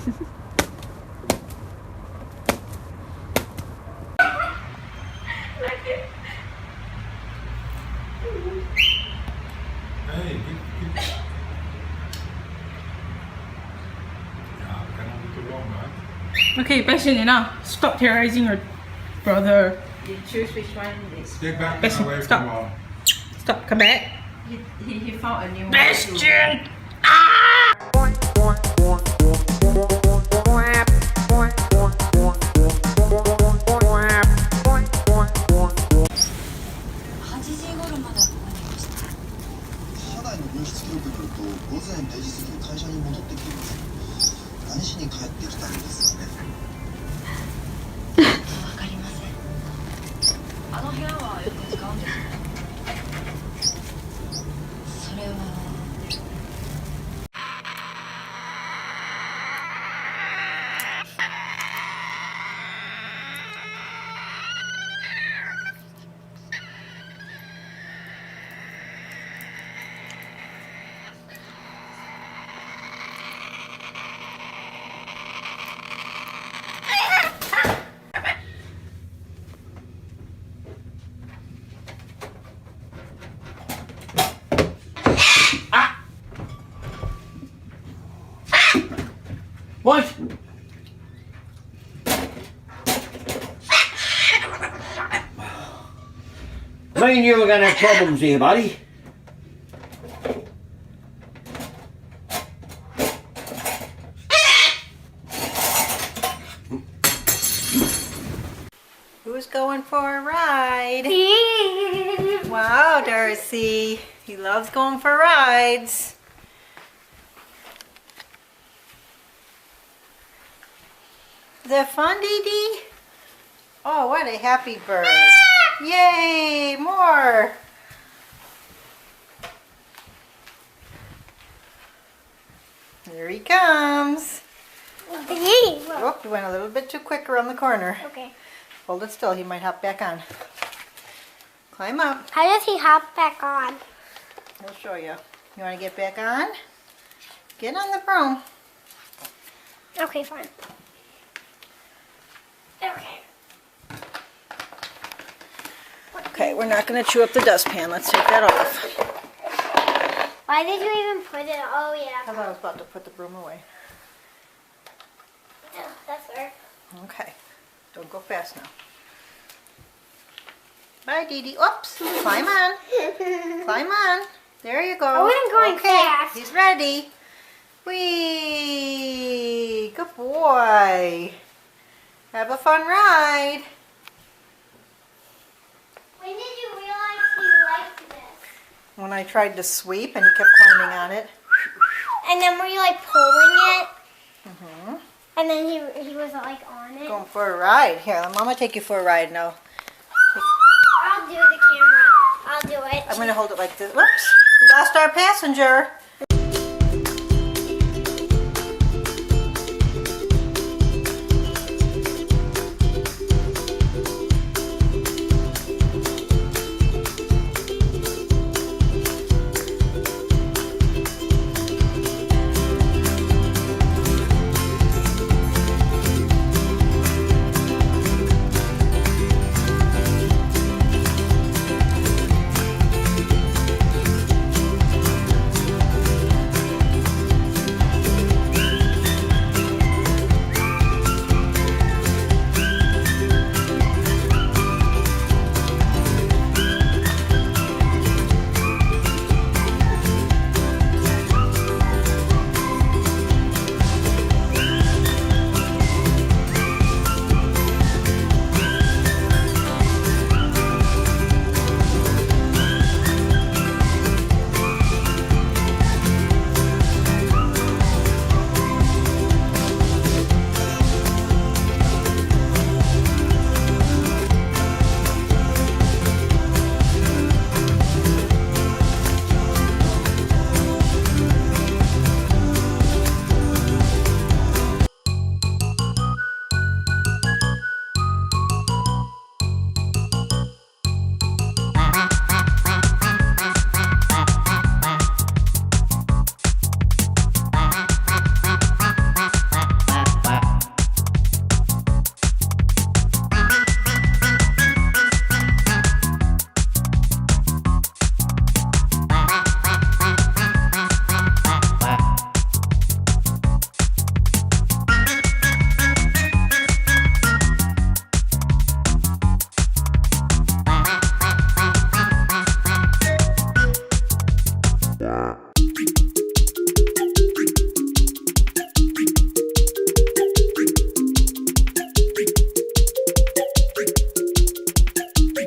Hey, ja, we kan nog niet te lang, hè? Okay, passion now. Stop terrorizing your brother. You choose which one is. Stick back Best- and away stop. from mom. Stop, come back. He found a new one. Bastion! What? Me and you are gonna have problems here, buddy. Who's going for a ride? Wow, Darcy. He loves going for rides. Is that fun, Dee Dee? Oh, what a happy bird. Yay, more. Here he comes. Oh, you went a little bit too quick around the corner. Okay. Hold it still, he might hop back on. Climb up. How does he hop back on? We'll show you. You want to get back on? Get on the broom. Okay, fine. Okay. Okay, we're not going to chew up the dustpan. Let's take that off. Why did you even put it? Oh, I yeah. thought I was about to put the broom away. Yeah, that's her. Okay, don't go fast now. Bye, Dee Dee. Oops, climb on. Climb on. There you go. I wasn't going okay, fast. He's ready. Whee! Good boy. Have a fun ride. When did you realize he liked this? When I tried to sweep and he kept climbing on it. And then were you like pulling it? Mm-hmm. And then he was like on it? Going for a ride. Here, let Mama take you for a ride now. I'll do the camera. I'll do it. I'm going to hold it like this. Whoops. We lost our passenger.